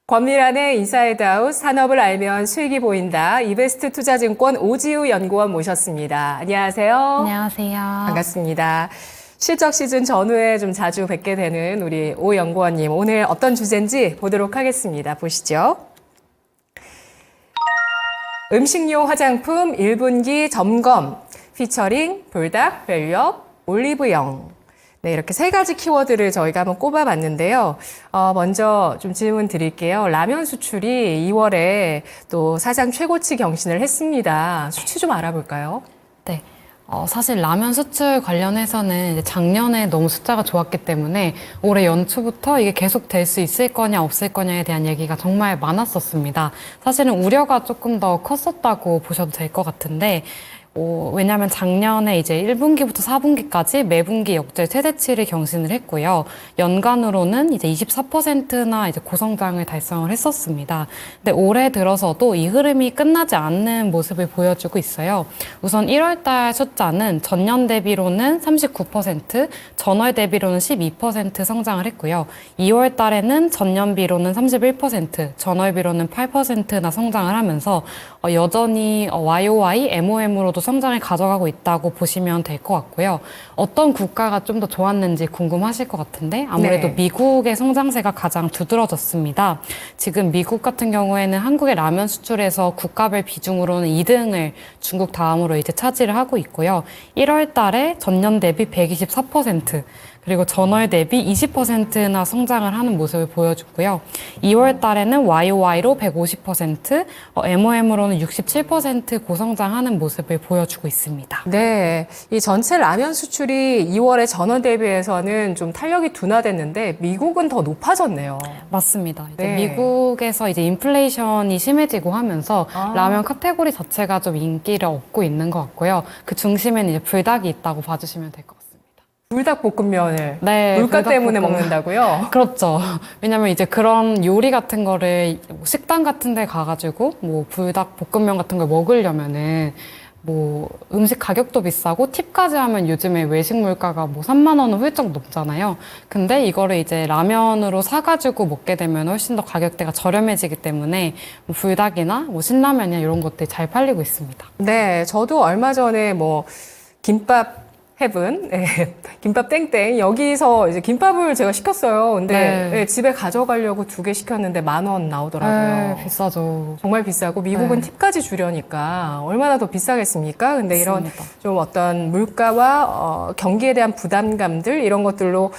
권미란의 인사이드아웃 산업을 알면 수익이 보인다. 이베스트 투자증권 오지우 연구원 모셨습니다. 안녕하세요. 안녕하세요. 반갑습니다. 실적 시즌 전후에 좀 자주 뵙게 되는 우리 오 연구원님. 오늘 어떤 주제인지 보도록 하겠습니다. 보시죠. 음식료 화장품 1분기 점검 피처링 불닭 밸류업 올리브영. 네, 이렇게 세 가지 키워드를 저희가 한번 꼽아봤는데요. 먼저 좀 질문 드릴게요. 라면 수출이 2월에 또 사상 최고치 경신을 했습니다. 수치 좀 알아볼까요? 네. 사실 라면 수출 관련해서는 이제 작년에 너무 숫자가 좋았기 때문에 올해 연초부터 이게 계속 될 수 있을 거냐 없을 거냐에 대한 얘기가 정말 많았었습니다. 사실은 우려가 조금 더 컸었다고 보셔도 될 것 같은데 왜냐하면 작년에 이제 1분기부터 4분기까지 매분기 역대 최대치를 경신을 했고요. 연간으로는 이제 24%나 이제 고성장을 달성을 했었습니다. 근데 올해 들어서도 이 흐름이 끝나지 않는 모습을 보여주고 있어요. 우선 1월달 숫자는 전년 대비로는 39%, 전월 대비로는 12% 성장을 했고요. 2월달에는 전년비로는 31%, 전월비로는 8%나 성장을 하면서 여전히 YOY, MOM으로도 성장을 가져가고 있다고 보시면 될 것 같고요. 어떤 국가가 좀 더 좋았는지 궁금하실 것 같은데 아무래도 네. 미국의 성장세가 가장 두드러졌습니다. 지금 미국 같은 경우에는 한국의 라면 수출에서 국가별 비중으로는 2등을 중국 다음으로 이제 차지를 하고 있고요. 1월 달에 전년 대비 124%, 그리고 전월 대비 20%나 성장을 하는 모습을 보여줬고요. 2월 달에는 YOY로 150%, MOM으로는 67% 고성장하는 모습을 보여주고 있습니다. 네, 이 전체 라면 수출이 2월에 전월 대비해서는 좀 탄력이 둔화됐는데 미국은 더 높아졌네요. 맞습니다. 이제 네. 미국에서 이제 인플레이션이 심해지고 하면서 라면 카테고리 자체가 좀 인기를 얻고 있는 것 같고요. 그 중심에는 이제 불닭이 있다고 봐주시면 될 것 같습니다. 불닭볶음면을 네, 물가 때문에 불닭볶음면. 먹는다고요? 그렇죠. 왜냐면 이제 그런 요리 같은 거를 식당 같은 데 가가지고 뭐 불닭 볶음면 같은 걸 먹으려면은 뭐 음식 가격도 비싸고 팁까지 하면 요즘에 외식 물가가 뭐 3만 원은 훌쩍 넘잖아요. 근데 이거를 이제 라면으로 사가지고 먹게 되면 훨씬 더 가격대가 저렴해지기 때문에 뭐 불닭이나 뭐 신라면이나 이런 것들이 잘 팔리고 있습니다. 네, 저도 얼마 전에 뭐 김밥 헤븐, 네, 김밥 땡땡 여기서 이제 김밥을 제가 시켰어요. 근데 네. 네, 집에 가져가려고 2개 시켰는데 10,000원 나오더라고요. 네, 비싸죠. 정말 비싸고 미국은 네. 팁까지 주려니까 얼마나 더 비싸겠습니까? 근데 이런 맞습니다. 좀 어떤 물가와 경기에 대한 부담감들 이런 것들로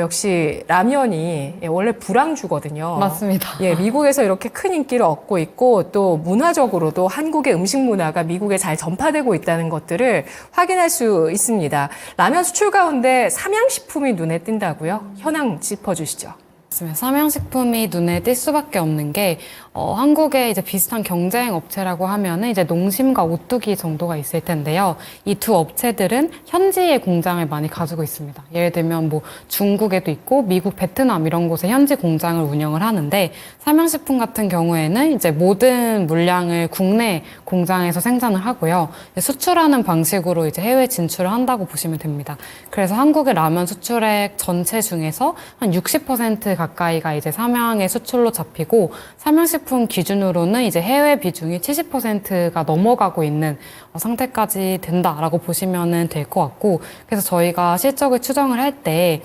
역시 라면이 원래 불황주거든요. 맞습니다. 예, 미국에서 이렇게 큰 인기를 얻고 있고 또 문화적으로도 한국의 음식 문화가 미국에 잘 전파되고 있다는 것들을 확인할 수 있습니다. 라면 수출 가운데 삼양식품이 눈에 띈다고요? 현황 짚어주시죠. 삼양식품이 눈에 띌 수밖에 없는 게 한국에 이제 비슷한 경쟁 업체라고 하면은 이제 농심과 오뚜기 정도가 있을 텐데요. 이 두 업체들은 현지에 공장을 많이 가지고 있습니다. 예를 들면 뭐 중국에도 있고 미국, 베트남 이런 곳에 현지 공장을 운영을 하는데 삼양식품 같은 경우에는 이제 모든 물량을 국내 공장에서 생산을 하고요. 수출하는 방식으로 이제 해외 진출을 한다고 보시면 됩니다. 그래서 한국의 라면 수출액 전체 중에서 한 60% 가까이가 이제 삼양의 수출로 잡히고 삼양식품 기준으로는 이제 해외 비중이 70%가 넘어가고 있는 상태까지 된다라고 보시면 될 것 같고, 그래서 저희가 실적을 추정을 할 때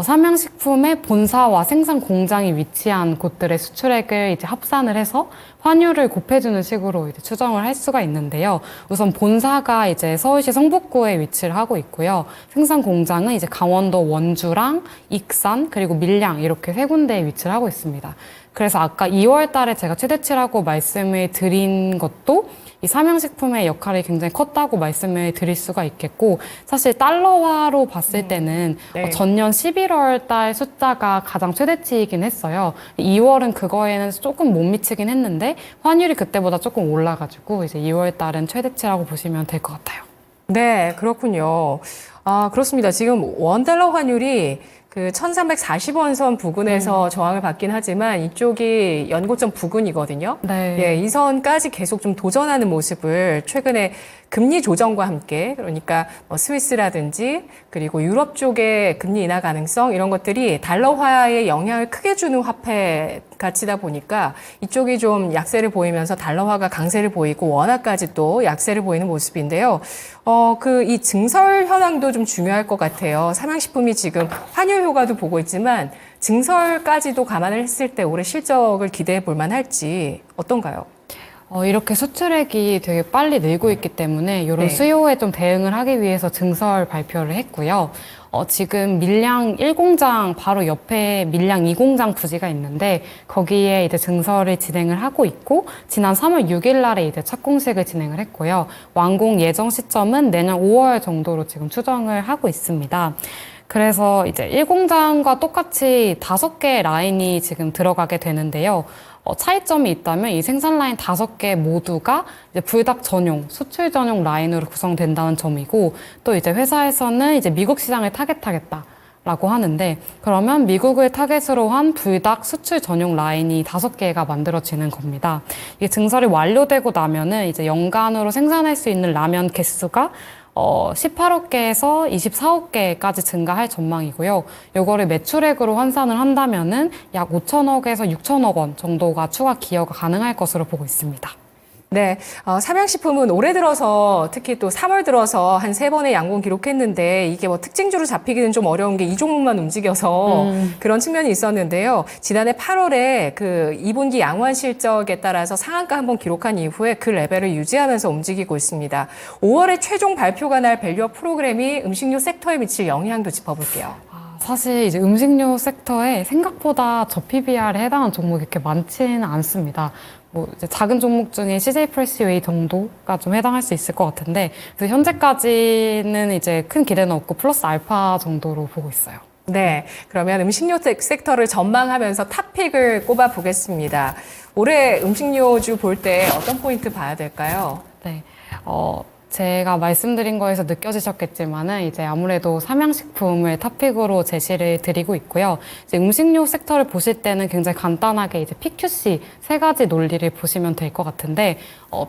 삼양식품의 본사와 생산 공장이 위치한 곳들의 수출액을 이제 합산을 해서 환율을 곱해주는 식으로 이제 추정을 할 수가 있는데요. 우선 본사가 이제 서울시 성북구에 위치를 하고 있고요. 생산 공장은 이제 강원도 원주랑 익산 그리고 밀양 이렇게 세 군데에 위치를 하고 있습니다. 그래서 아까 2월 달에 제가 최대치라고 말씀을 드린 것도 이 삼양식품의 역할이 굉장히 컸다고 말씀을 드릴 수가 있겠고, 사실 달러화로 봤을 때는 네. 전년 11월 달 숫자가 가장 최대치이긴 했어요. 2월은 그거에는 조금 못 미치긴 했는데 환율이 그때보다 조금 올라가지고 이제 2월 달은 최대치라고 보시면 될 것 같아요. 네, 그렇군요. 아, 그렇습니다. 지금 원달러 환율이 그 1340원 선 부근에서 저항을 받긴 하지만 이쪽이 연고점 부근이거든요. 네. 예, 이 선까지 계속 좀 도전하는 모습을 최근에 금리 조정과 함께 그러니까 뭐 스위스라든지 그리고 유럽 쪽의 금리 인하 가능성 이런 것들이 달러화에 영향을 크게 주는 화폐 가치다 보니까 이쪽이 좀 약세를 보이면서 달러화가 강세를 보이고 원화까지 또 약세를 보이는 모습인데요. 이 증설 현황도 좀 중요할 것 같아요. 삼양식품이 지금 환율 효과도 보고 있지만 증설까지도 감안을 했을 때 올해 실적을 기대해 볼 만할지 어떤가요? 이렇게 수출액이 되게 빨리 늘고 있기 때문에 이런 네. 수요에 좀 대응을 하기 위해서 증설 발표를 했고요. 지금 밀양 1공장 바로 옆에 밀양 2공장 부지가 있는데 거기에 이제 증설을 진행을 하고 있고 지난 3월 6일 날에 이제 착공식을 진행을 했고요. 완공 예정 시점은 내년 5월 정도로 지금 추정을 하고 있습니다. 그래서 이제 1공장과 똑같이 5개 라인이 지금 들어가게 되는데요. 차이점이 있다면 이 생산 라인 5개 모두가 이제 불닭 전용, 수출 전용 라인으로 구성된다는 점이고 또 이제 회사에서는 이제 미국 시장을 타겟하겠다라고 하는데 그러면 미국을 타겟으로 한 불닭 수출 전용 라인이 5개가 만들어지는 겁니다. 이게 증설이 완료되고 나면은 이제 연간으로 생산할 수 있는 라면 개수가 18억 개에서 24억 개까지 증가할 전망이고요. 요거를 매출액으로 환산을 한다면은 약 5천억에서 6천억 원 정도가 추가 기여가 가능할 것으로 보고 있습니다. 네, 삼양식품은 올해 들어서 특히 또 3월 들어서 한 3번의 양봉 기록했는데 이게 뭐 특징주로 잡히기는 좀 어려운 게 이 종목만 움직여서 그런 측면이 있었는데요. 지난해 8월에 그 2분기 양호한 실적에 따라서 상한가 한번 기록한 이후에 그 레벨을 유지하면서 움직이고 있습니다. 5월에 최종 발표가 날 밸류업 프로그램이 음식료 섹터에 미칠 영향도 짚어볼게요. 사실 이제 음식료 섹터에 생각보다 저 PBR에 해당하는 종목이 이렇게 많지는 않습니다. 뭐 이제 작은 종목 중에 CJ 프레시웨이 정도가 좀 해당할 수 있을 것 같은데 그래서 현재까지는 이제 큰 기대는 없고 플러스 알파 정도로 보고 있어요. 네, 그러면 음식료 섹터를 전망하면서 탑픽을 꼽아 보겠습니다. 올해 음식료주 볼 때 어떤 포인트 봐야 될까요? 네. 제가 말씀드린 거에서 느껴지셨겠지만은 이제 아무래도 삼양식품을 탑픽으로 제시를 드리고 있고요. 이제 음식료 섹터를 보실 때는 굉장히 간단하게 이제 PQC 3가지 논리를 보시면 될 것 같은데,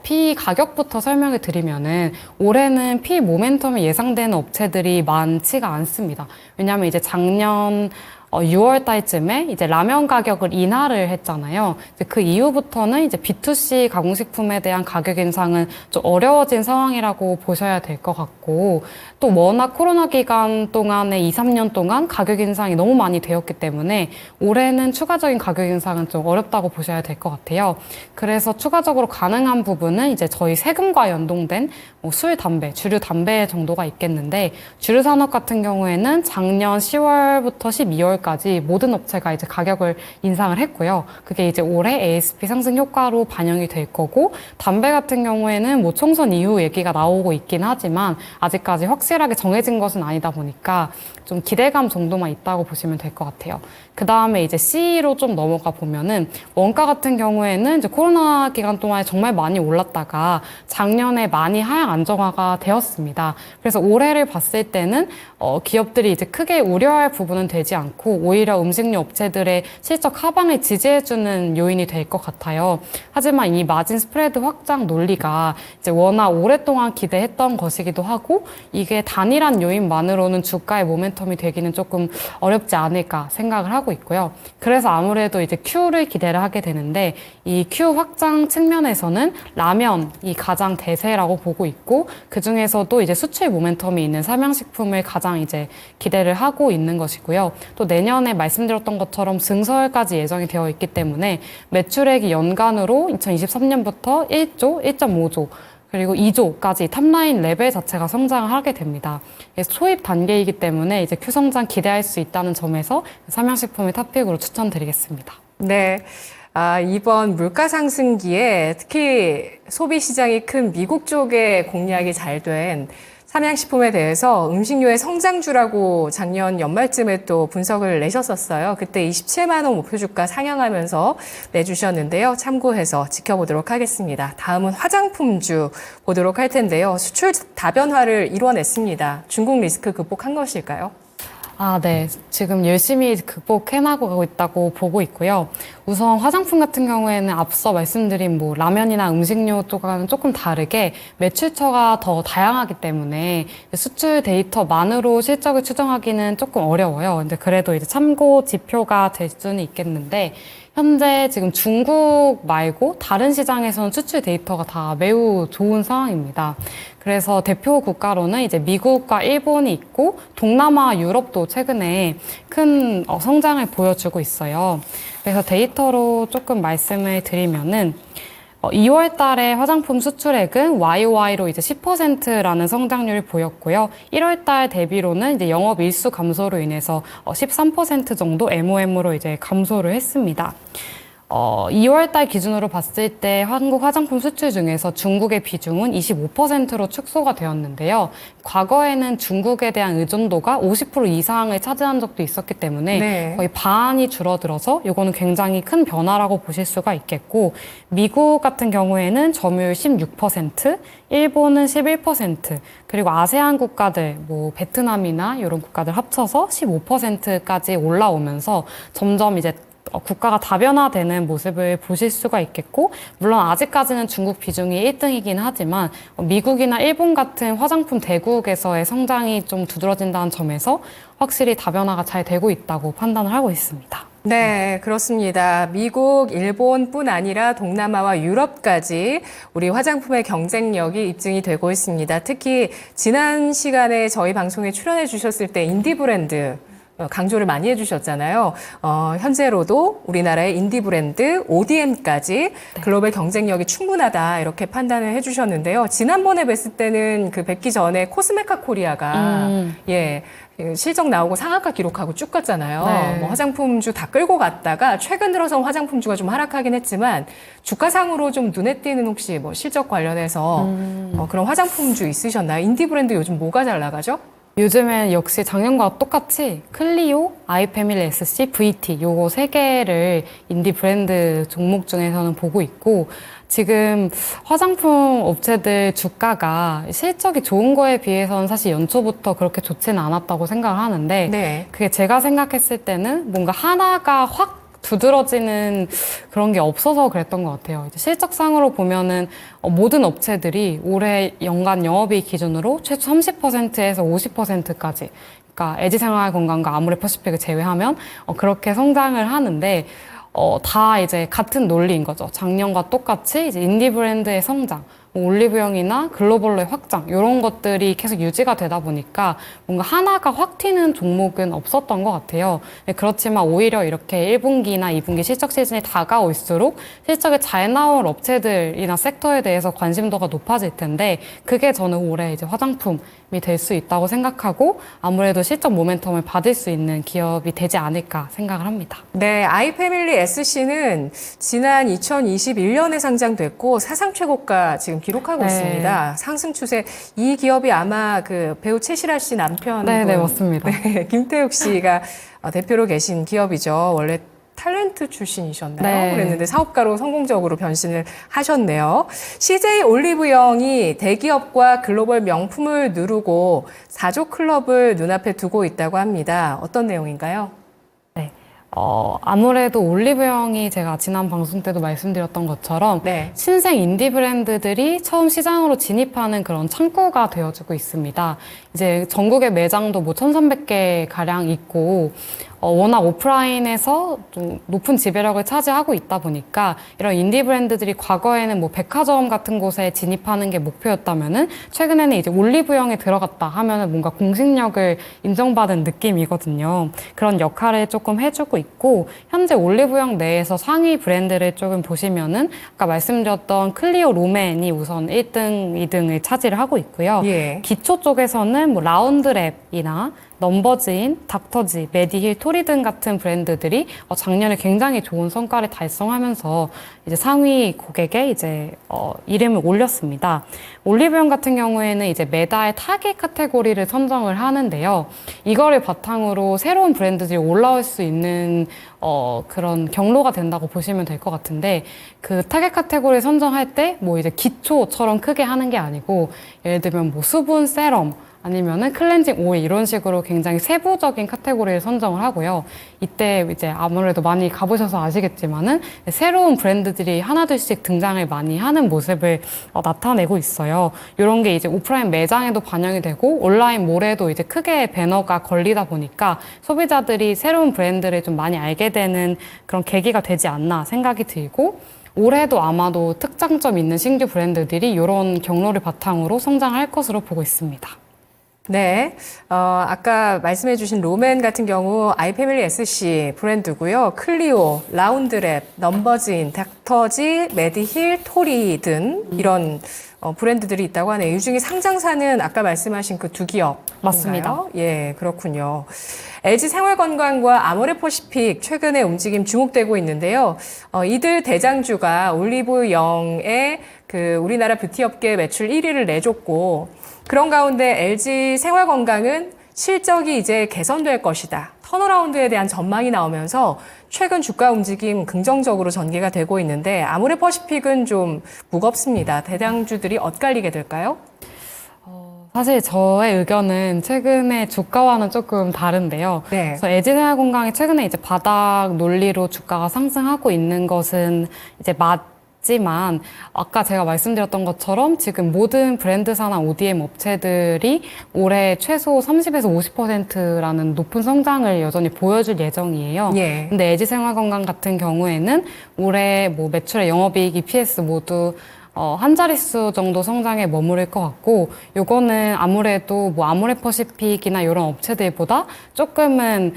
P 가격부터 설명을 드리면은 올해는 P 모멘텀이 예상되는 업체들이 많지가 않습니다. 왜냐하면 이제 작년 6월 달쯤에 이제 라면 가격을 인하를 했잖아요. 이제 그 이후부터는 이제 B2C 가공식품에 대한 가격 인상은 좀 어려워진 상황이라고 보셔야 될 것 같고, 또 워낙 코로나 기간 동안에 2, 3년 동안 가격 인상이 너무 많이 되었기 때문에 올해는 추가적인 가격 인상은 좀 어렵다고 보셔야 될 것 같아요. 그래서 추가적으로 가능한 부분은 이제 저희 세금과 연동된 술, 담배, 주류 담배 정도가 있겠는데, 주류 산업 같은 경우에는 작년 10월부터 12월까지 모든 업체가 이제 가격을 인상을 했고요. 그게 이제 올해 ASP 상승 효과로 반영이 될 거고, 담배 같은 경우에는 뭐 총선 이후 얘기가 나오고 있긴 하지만 아직까지 확실하게 정해진 것은 아니다 보니까 좀 기대감 정도만 있다고 보시면 될 것 같아요. 그 다음에 이제 C로 좀 넘어가 보면은 원가 같은 경우에는 이제 코로나 기간 동안에 정말 많이 올랐다가 작년에 많이 하향 안정화가 되었습니다. 그래서 올해를 봤을 때는 기업들이 이제 크게 우려할 부분은 되지 않고 오히려 음식료 업체들의 실적 하방을 지지해주는 요인이 될 것 같아요. 하지만 이 마진 스프레드 확장 논리가 이제 워낙 오랫동안 기대했던 것이기도 하고 이게 단일한 요인만으로는 주가의 모멘텀이 되기는 조금 어렵지 않을까 생각을 하고 있고요. 그래서 아무래도 이제 Q를 기대를 하게 되는데 이 Q 확장 측면에서는 라면이 가장 대세라고 보고 있고 그 중에서도 이제 수출 모멘텀이 있는 삼양식품을 가장 이제 기대를 하고 있는 것이고요. 또 내년에 말씀드렸던 것처럼 증설까지 예정이 되어 있기 때문에 매출액이 연간으로 2023년부터 1조, 1.5조 그리고 2조까지 탑라인 레벨 자체가 성장을 하게 됩니다. 초입 단계이기 때문에 이제 Q 성장 기대할 수 있다는 점에서 삼양식품을 탑픽으로 추천드리겠습니다. 네. 이번 물가 상승기에 특히 소비 시장이 큰 미국 쪽에 공략이 잘 된 삼양식품에 대해서 음식료의 성장주라고 작년 연말쯤에 또 분석을 내셨었어요. 그때 27만 원 목표 주가 상향하면서 내주셨는데요. 참고해서 지켜보도록 하겠습니다. 다음은 화장품주 보도록 할 텐데요. 수출 다변화를 이뤄냈습니다. 중국 리스크 극복한 것일까요? 아, 네. 지금 열심히 극복해 나가고 있다고 보고 있고요. 우선 화장품 같은 경우에는 앞서 말씀드린 뭐 라면이나 음식료 쪽과는 조금 다르게 매출처가 더 다양하기 때문에 수출 데이터만으로 실적을 추정하기는 조금 어려워요. 근데 그래도 이제 참고 지표가 될 수는 있겠는데 현재 지금 중국 말고 다른 시장에서는 수출 데이터가 다 매우 좋은 상황입니다. 그래서 대표 국가로는 이제 미국과 일본이 있고 동남아, 유럽도 최근에 큰 성장을 보여주고 있어요. 그래서 데이터로 조금 말씀을 드리면은 2월 달에 화장품 수출액은 YOY로 이제 10%라는 성장률을 보였고요. 1월 달 대비로는 이제 영업 일수 감소로 인해서 13% 정도 MOM으로 이제 감소를 했습니다. 2월 달 기준으로 봤을 때 한국 화장품 수출 중에서 중국의 비중은 25%로 축소가 되었는데요. 과거에는 중국에 대한 의존도가 50% 이상을 차지한 적도 있었기 때문에 네. 거의 반이 줄어들어서 이거는 굉장히 큰 변화라고 보실 수가 있겠고, 미국 같은 경우에는 점유율 16%, 일본은 11%, 그리고 아세안 국가들, 뭐 베트남이나 이런 국가들 합쳐서 15%까지 올라오면서 점점 이제 국가가 다변화되는 모습을 보실 수가 있겠고, 물론 아직까지는 중국 비중이 1등이긴 하지만 미국이나 일본 같은 화장품 대국에서의 성장이 좀 두드러진다는 점에서 확실히 다변화가 잘 되고 있다고 판단을 하고 있습니다. 네, 그렇습니다. 미국, 일본뿐 아니라 동남아와 유럽까지 우리 화장품의 경쟁력이 입증이 되고 있습니다. 특히 지난 시간에 저희 방송에 출연해 주셨을 때 인디 브랜드 강조를 많이 해주셨잖아요. 현재로도 우리나라의 인디 브랜드 ODM까지 글로벌 경쟁력이 충분하다 이렇게 판단을 해주셨는데요. 지난번에 뵀을 때는 그 뵙기 전에 코스메카 코리아가 실적 나오고 상한가 기록하고 쭉 갔잖아요. 네. 뭐 화장품주 다 끌고 갔다가 최근 들어서 화장품주가 좀 하락하긴 했지만 주가상으로 좀 눈에 띄는 혹시 뭐 실적 관련해서 그런 화장품주 있으셨나요? 인디 브랜드 요즘 뭐가 잘 나가죠? 요즘엔 역시 작년과 똑같이 클리오, 아이패밀리 SC, VT 요거 세 개를 인디 브랜드 종목 중에서는 보고 있고, 지금 화장품 업체들 주가가 실적이 좋은 거에 비해서는 사실 연초부터 그렇게 좋지는 않았다고 생각을 하는데, 네. 그게 제가 생각했을 때는 뭔가 하나가 확 두드러지는 그런 게 없어서 그랬던 것 같아요. 이제 실적상으로 보면은 모든 업체들이 올해 연간 영업이익 기준으로 최소 30%에서 50%까지, 그러니까 LG생활건강과 아모레퍼시픽을 제외하면 그렇게 성장을 하는데, 다 이제 같은 논리인 거죠. 작년과 똑같이 이제 인디 브랜드의 성장, 뭐 올리브영이나 글로벌로의 확장 이런 것들이 계속 유지가 되다 보니까 뭔가 하나가 확 튀는 종목은 없었던 것 같아요. 그렇지만 오히려 이렇게 1분기나 2분기 실적 시즌이 다가올수록 실적이 잘 나올 업체들이나 섹터에 대해서 관심도가 높아질 텐데, 그게 저는 올해 이제 화장품이 될 수 있다고 생각하고 아무래도 실적 모멘텀을 받을 수 있는 기업이 되지 않을까 생각을 합니다. 네, 아이패밀리 SC는 지난 2021년에 상장됐고 사상 최고가 지금 기록하고 네. 있습니다. 상승 추세. 이 기업이 아마 그 배우 최실아 씨 남편 네, 맞습니다. 네, 김태욱 씨가 대표로 계신 기업이죠. 원래 탤런트 출신이셨나요? 네. 그랬는데 사업가로 성공적으로 변신을 하셨네요. CJ 올리브영이 대기업과 글로벌 명품을 누르고 4조 클럽을 눈앞에 두고 있다고 합니다. 어떤 내용인가요? 아무래도 올리브영이 제가 지난 방송 때도 말씀드렸던 것처럼 네. 신생 인디 브랜드들이 처음 시장으로 진입하는 그런 창구가 되어주고 있습니다. 이제 전국의 매장도 뭐 1,300개 가량 있고, 워낙 오프라인에서 좀 높은 지배력을 차지하고 있다 보니까 이런 인디 브랜드들이 과거에는 뭐 백화점 같은 곳에 진입하는 게 목표였다면은 최근에는 이제 올리브영에 들어갔다 하면은 뭔가 공신력을 인정받은 느낌이거든요. 그런 역할을 조금 해주고 있고, 현재 올리브영 내에서 상위 브랜드를 조금 보시면은 아까 말씀드렸던 클리오 롬앤이 우선 1등, 2등을 차지를 하고 있고요. 예. 기초 쪽에서는 뭐 라운드랩이나 넘버즈인, 닥터지, 메디힐, 토리든 같은 브랜드들이 작년에 굉장히 좋은 성과를 달성하면서 이제 상위 고객에 이제 이름을 올렸습니다. 올리브영 같은 경우에는 이제 매달 타겟 카테고리를 선정을 하는데요. 이거를 바탕으로 새로운 브랜드들이 올라올 수 있는 그런 경로가 된다고 보시면 될 것 같은데, 그 타겟 카테고리 선정할 때 뭐 이제 기초처럼 크게 하는 게 아니고, 예를 들면 뭐 수분 세럼, 아니면은 클렌징 오일 이런 식으로 굉장히 세부적인 카테고리를 선정을 하고요. 이때 이제 아무래도 많이 가보셔서 아시겠지만은 새로운 브랜드들이 하나둘씩 등장을 많이 하는 모습을 나타내고 있어요. 이런 게 이제 오프라인 매장에도 반영이 되고 온라인 몰에도 이제 크게 배너가 걸리다 보니까 소비자들이 새로운 브랜드를 좀 많이 알게 되는 그런 계기가 되지 않나 생각이 들고, 올해도 아마도 특장점 있는 신규 브랜드들이 이런 경로를 바탕으로 성장할 것으로 보고 있습니다. 네, 아까 말씀해주신 로맨 같은 경우 아이패밀리 SC 브랜드고요. 클리오, 라운드랩, 넘버즈인, 닥터지, 메디힐, 토리 등 이런 브랜드들이 있다고 하네요. 이 중에 상장사는 아까 말씀하신 그 두 기업 맞습니다. 예, 그렇군요. LG 생활건강과 아모레퍼시픽 최근에 움직임 주목되고 있는데요. 이들 대장주가 올리브 영의 그 우리나라 뷰티업계 매출 1위를 내줬고, 그런 가운데 LG 생활건강은 실적이 이제 개선될 것이다. 턴어라운드에 대한 전망이 나오면서 최근 주가 움직임 긍정적으로 전개가 되고 있는데, 아모레퍼시픽은 좀 무겁습니다. 대장주들이 엇갈리게 될까요? 사실 저의 의견은 최근에 주가와는 조금 다른데요. 네. 그래서 LG생활건강이 최근에 이제 바닥 논리로 주가가 상승하고 있는 것은 이제 맞지만, 아까 제가 말씀드렸던 것처럼 지금 모든 브랜드사나 ODM 업체들이 올해 최소 30에서 50%라는 높은 성장을 여전히 보여줄 예정이에요. 예. 근데 LG생활건강 같은 경우에는 올해 뭐 매출의 영업이익, EPS 모두 한 자릿수 정도 성장에 머무를 것 같고, 요거는 아무래도 뭐 아모레퍼시픽이나 이런 업체들보다 조금은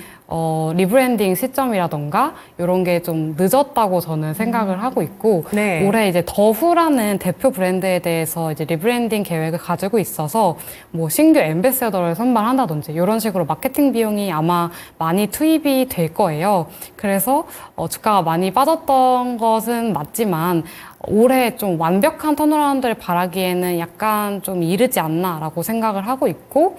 리브랜딩 시점이라던가 이런 게 좀 늦었다고 저는 생각을 하고 있고, 네. 올해 이제 더후라는 대표 브랜드에 대해서 이제 리브랜딩 계획을 가지고 있어서 뭐 신규 앰베서더를 선발한다든지 이런 식으로 마케팅 비용이 아마 많이 투입이 될 거예요. 그래서 주가가 많이 빠졌던 것은 맞지만 올해 좀 완벽한 턴어라운드를 바라기에는 약간 좀 이르지 않나라고 생각을 하고 있고,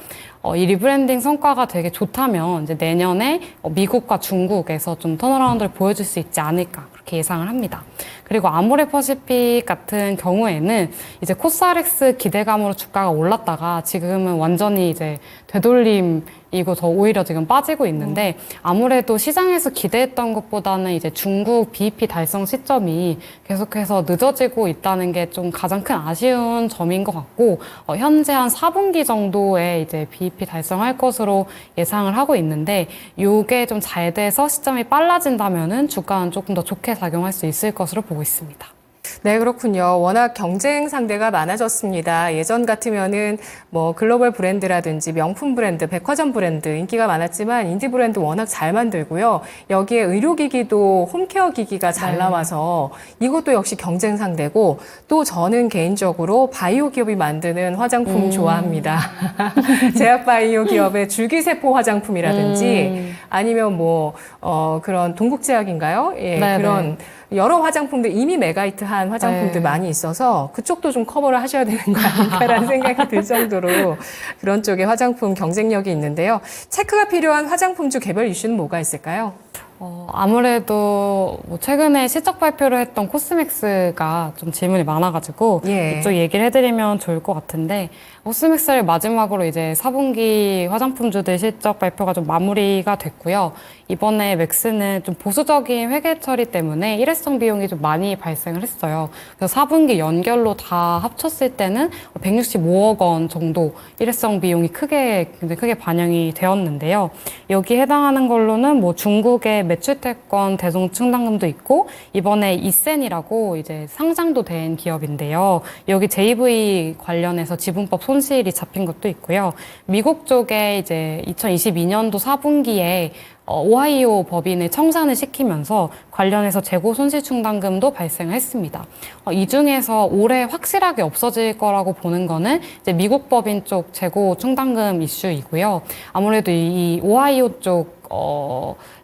이 리브랜딩 성과가 되게 좋다면 이제 내년에 미국과 중국에서 좀 턴어라운드를 보여줄 수 있지 않을까 그렇게 예상을 합니다. 그리고 아모레퍼시픽 같은 경우에는 이제 코스알엑스 기대감으로 주가가 올랐다가 지금은 완전히 이제 되돌림이고 더 오히려 지금 빠지고 있는데, 아무래도 시장에서 기대했던 것보다는 이제 중국 BEP 달성 시점이 계속해서 늦어지고 있다는 게 좀 가장 큰 아쉬운 점인 것 같고, 현재 한 4분기 정도에 이제 BEP 달성할 것으로 예상을 하고 있는데, 요게 좀 잘 돼서 시점이 빨라진다면은 주가는 조금 더 좋게 작용할 수 있을 것으로 보고 있습니다. 네, 그렇군요. 워낙 경쟁 상대가 많아졌습니다. 예전 같으면은 뭐 글로벌 브랜드라든지 명품 브랜드, 백화점 브랜드 인기가 많았지만 인디 브랜드 워낙 잘 만들고요. 여기에 의료기기도 홈케어 기기가 잘 나와서 이것도 역시 경쟁 상대고, 또 저는 개인적으로 바이오 기업이 만드는 화장품 좋아합니다. 제약 바이오 기업의 줄기세포 화장품이라든지 아니면 뭐 그런 동국제약인가요? 예, 네네. 그런 여러 화장품들, 이미 메가히트한 화장품들 네. 많이 있어서 그쪽도 좀 커버를 하셔야 되는 거 아닐까라는 생각이 들 정도로 그런 쪽에 화장품 경쟁력이 있는데요. 체크가 필요한 화장품주 개별 이슈는 뭐가 있을까요? 아무래도 뭐 최근에 실적 발표를 했던 코스맥스가 좀 질문이 많아가지고 예. 이쪽 얘기를 해드리면 좋을 것 같은데, 코스맥스를 마지막으로 이제 4분기 화장품주들 실적 발표가 좀 마무리가 됐고요. 이번에 맥스는 좀 보수적인 회계 처리 때문에 일회성 비용이 좀 많이 발생을 했어요. 그래서 4분기 연결로 다 합쳤을 때는 165억 원 정도 일회성 비용이 굉장히 크게 반영이 되었는데요. 여기 해당하는 걸로는 뭐 중국의 매출태권 대송 충당금도 있고, 이번에 이센이라고 이제 상장도 된 기업인데요. 여기 JV 관련해서 지분법 손실이 잡힌 것도 있고요. 미국 쪽에 이제 2022년도 4분기에 오하이오 법인을 청산을 시키면서 관련해서 재고 손실 충당금도 발생했습니다. 이 중에서 올해 확실하게 없어질 거라고 보는 거는 이제 미국 법인 쪽 재고 충당금 이슈이고요. 아무래도 이 오하이오 쪽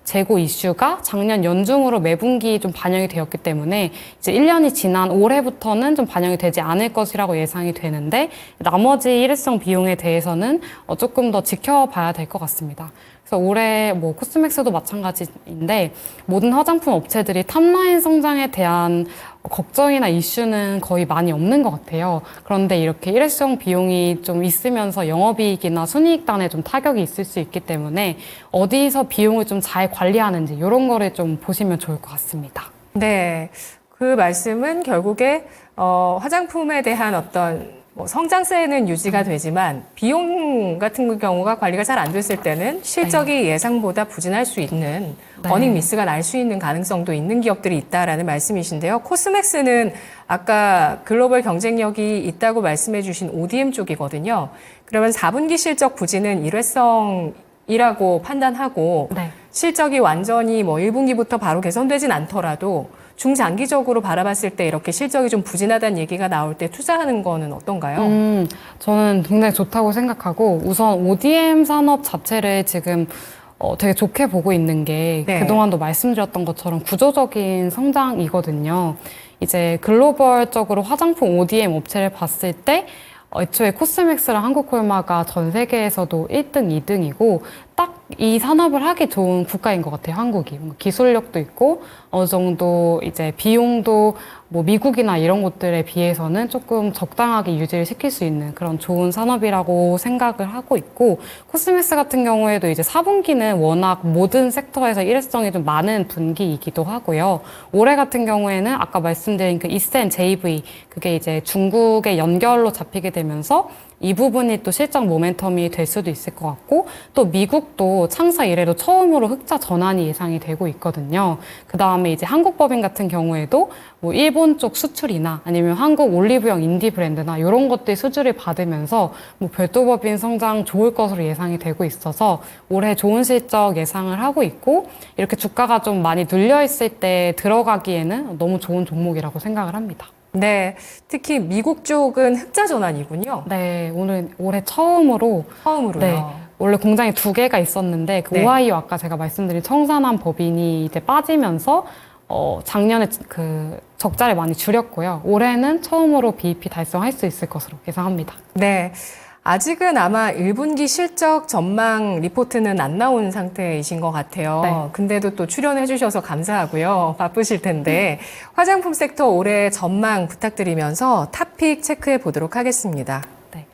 재고 이슈가 작년 연중으로 매분기 좀 반영이 되었기 때문에 이제 1년이 지난 올해부터는 좀 반영이 되지 않을 것이라고 예상이 되는데, 나머지 일회성 비용에 대해서는 조금 더 지켜봐야 될 것 같습니다. 그래서 올해 뭐 코스맥스도 마찬가지인데 모든 화장품 업체들이 탑라인 성장에 대한 걱정이나 이슈는 거의 많이 없는 것 같아요. 그런데 이렇게 일회성 비용이 좀 있으면서 영업이익이나 순이익단에 좀 타격이 있을 수 있기 때문에 어디서 비용을 좀 잘 관리하는지 이런 거를 좀 보시면 좋을 것 같습니다. 네. 그 말씀은 결국에 화장품에 대한 어떤 뭐 성장세는 유지가 되지만 비용 같은 경우가 관리가 잘 안 됐을 때는 실적이 예상보다 부진할 수 있는 네. 어닝 미스가 날 수 있는 가능성도 있는 기업들이 있다라는 말씀이신데요. 코스맥스는 아까 글로벌 경쟁력이 있다고 말씀해 주신 ODM 쪽이거든요. 그러면 4분기 실적 부진은 일회성이라고 판단하고 네. 실적이 완전히 뭐 1분기부터 바로 개선되진 않더라도 중장기적으로 바라봤을 때 이렇게 실적이 좀 부진하다는 얘기가 나올 때 투자하는 거는 어떤가요? 저는 굉장히 좋다고 생각하고 우선 ODM 산업 자체를 지금 되게 좋게 보고 있는 게 네. 그동안도 말씀드렸던 것처럼 구조적인 성장이거든요. 이제 글로벌적으로 화장품 ODM 업체를 봤을 때 애초에 코스맥스랑 한국콜마가 전 세계에서도 1등, 2등이고 딱 이 산업을 하기 좋은 국가인 것 같아요, 한국이. 기술력도 있고 어느 정도 이제 비용도 뭐 미국이나 이런 곳들에 비해서는 조금 적당하게 유지를 시킬 수 있는 그런 좋은 산업이라고 생각을 하고 있고 코스맥스 같은 경우에도 이제 4분기는 워낙 모든 섹터에서 일회성이 좀 많은 분기이기도 하고요. 올해 같은 경우에는 아까 말씀드린 그 이센 JV 그게 이제 중국의 연결로 잡히게 되면서 이 부분이 또 실적 모멘텀이 될 수도 있을 것 같고 또 미국도 창사 이래로 처음으로 흑자 전환이 예상이 되고 있거든요. 그 다음에 이제 한국법인 같은 경우에도 뭐 일본 쪽 수출이나 아니면 한국 올리브영 인디 브랜드나 이런 것들 수주를 받으면서 뭐 별도 법인 성장 좋을 것으로 예상이 되고 있어서 올해 좋은 실적 예상을 하고 있고 이렇게 주가가 좀 많이 눌려 있을 때 들어가기에는 너무 좋은 종목이라고 생각을 합니다. 네. 특히 미국 쪽은 흑자 전환이군요. 네, 올해 처음으로요. 네, 원래 공장이 2개가 있었는데 그 네. 오하이오 아까 제가 말씀드린 청산한 법인이 이제 빠지면서 작년에 그 적자를 많이 줄였고요. 올해는 처음으로 BEP 달성할 수 있을 것으로 예상합니다. 네. 아직은 아마 1분기 실적 전망 리포트는 안 나온 상태이신 것 같아요. 네. 근데도 또 출연해 주셔서 감사하고요. 바쁘실 텐데 화장품 섹터 올해 전망 부탁드리면서 탑픽 체크해 보도록 하겠습니다. 네.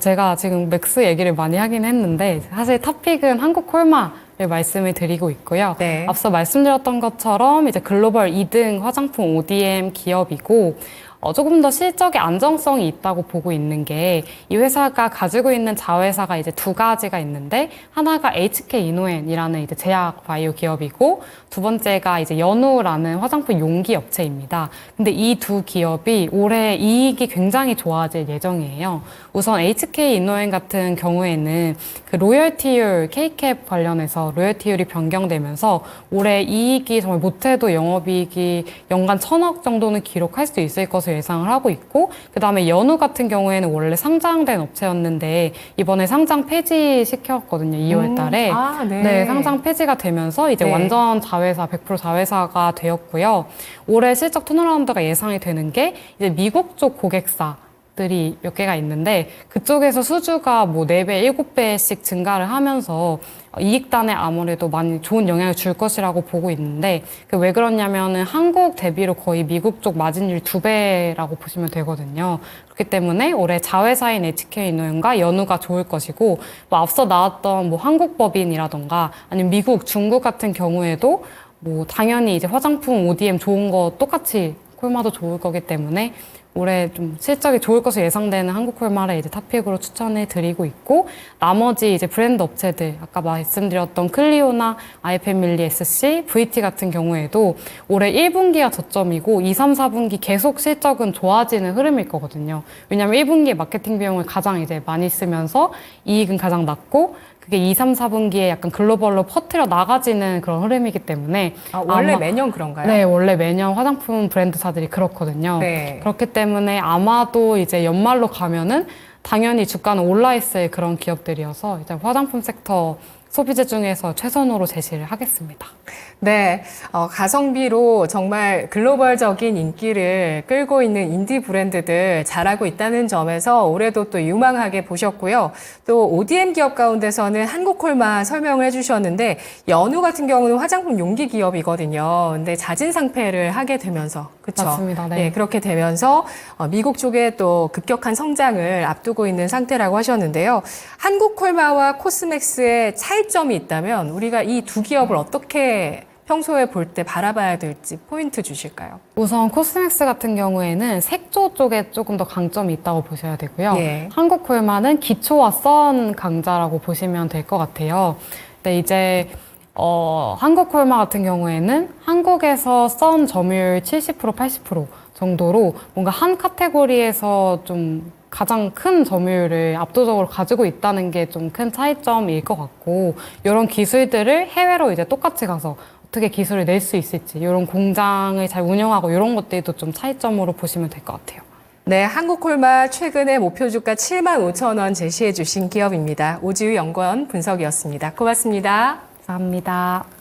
제가 지금 맥스 얘기를 많이 하긴 했는데 사실 탑픽은 한국콜마를 말씀을 드리고 있고요. 네. 앞서 말씀드렸던 것처럼 이제 글로벌 2등 화장품 ODM 기업이고 조금 더 실적의 안정성이 있다고 보고 있는 게 이 회사가 가지고 있는 자회사가 이제 2가지가 있는데 하나가 HK 이노엔이라는 이제 제약 바이오 기업이고 두 번째가 이제 연우라는 화장품 용기 업체입니다. 근데 이 두 기업이 올해 이익이 굉장히 좋아질 예정이에요. 우선 HK 이노엔 같은 경우에는 그 로열티율 K캡 관련해서 로열티율이 변경되면서 올해 이익이 정말 못해도 영업이익이 연간 1,000억 정도는 기록할 수 있을 것을 예상을 하고 있고 그다음에 연우 같은 경우에는 원래 상장된 업체였는데 이번에 상장 폐지시켰거든요. 2월 달에. 네. 네, 상장 폐지가 되면서 이제 네. 완전 자회사, 100% 자회사가 되었고요. 올해 실적 턴어라운드가 예상이 되는 게 이제 미국 쪽 고객사 들이 몇 개가 있는데 그쪽에서 수주가 뭐 4배, 7배씩 증가를 하면서 이익단에 아무래도 많이 좋은 영향을 줄 것이라고 보고 있는데 왜 그러냐면은 한국 대비로 거의 미국 쪽 마진율 2배라고 보시면 되거든요. 그렇기 때문에 올해 자회사인 HK이노엔과 연우가 좋을 것이고 뭐 앞서 나왔던 뭐 한국법인이라던가 아니면 미국, 중국 같은 경우에도 뭐 당연히 이제 화장품 ODM 좋은 거 똑같이 콜마도 좋을 거기 때문에 올해 좀 실적이 좋을 것으로 예상되는 한국콜마를 이제 탑픽으로 추천해 드리고 있고 나머지 이제 브랜드 업체들 아까 말씀드렸던 클리오나 아이패밀리 SC, VT 같은 경우에도 올해 1분기가 저점이고 2, 3, 4분기 계속 실적은 좋아지는 흐름일 거거든요. 왜냐하면 1분기에 마케팅 비용을 가장 이제 많이 쓰면서 이익은 가장 낮고 그게 2, 3, 4분기에 약간 글로벌로 퍼뜨려 나가지는 그런 흐름이기 때문에 원래 매년 그런가요? 네, 원래 매년 화장품 브랜드사들이 그렇거든요. 네. 그렇기 때문에 아마도 이제 연말로 가면은 당연히 주가는 올라 있을 그런 기업들이어서 이제 화장품 섹터 소비재 중에서 최선으로 제시를 하겠습니다. 네, 가성비로 정말 글로벌적인 인기를 끌고 있는 인디 브랜드들 잘하고 있다는 점에서 올해도 또 유망하게 보셨고요. 또 ODM 기업 가운데서는 한국콜마 설명을 해주셨는데 연우 같은 경우는 화장품 용기 기업이거든요. 근데 자진 상폐를 하게 되면서 그렇죠? 맞습니다. 네. 네, 그렇게 되면서 미국 쪽에 또 급격한 성장을 앞두고 있는 상태라고 하셨는데요. 한국콜마와 코스맥스의 차이점이 있다면 우리가 이 두 기업을 어떻게 평소에 볼 때 바라봐야 될지 포인트 주실까요? 우선 코스맥스 같은 경우에는 색조 쪽에 조금 더 강점이 있다고 보셔야 되고요. 예. 한국콜마는 기초와 선 강자라고 보시면 될 것 같아요. 근데 이제 한국콜마 같은 경우에는 한국에서 선 점유율 70% 80% 정도로 뭔가 한 카테고리에서 좀 가장 큰 점유율을 압도적으로 가지고 있다는 게 좀 큰 차이점일 것 같고, 이런 기술들을 해외로 이제 똑같이 가서 어떻게 기술을 낼 수 있을지, 이런 공장을 잘 운영하고 이런 것들도 좀 차이점으로 보시면 될 것 같아요. 네, 한국콜마 최근에 목표 주가 75,000원 제시해 주신 기업입니다. 오지우 연구원 분석이었습니다. 고맙습니다. 감사합니다.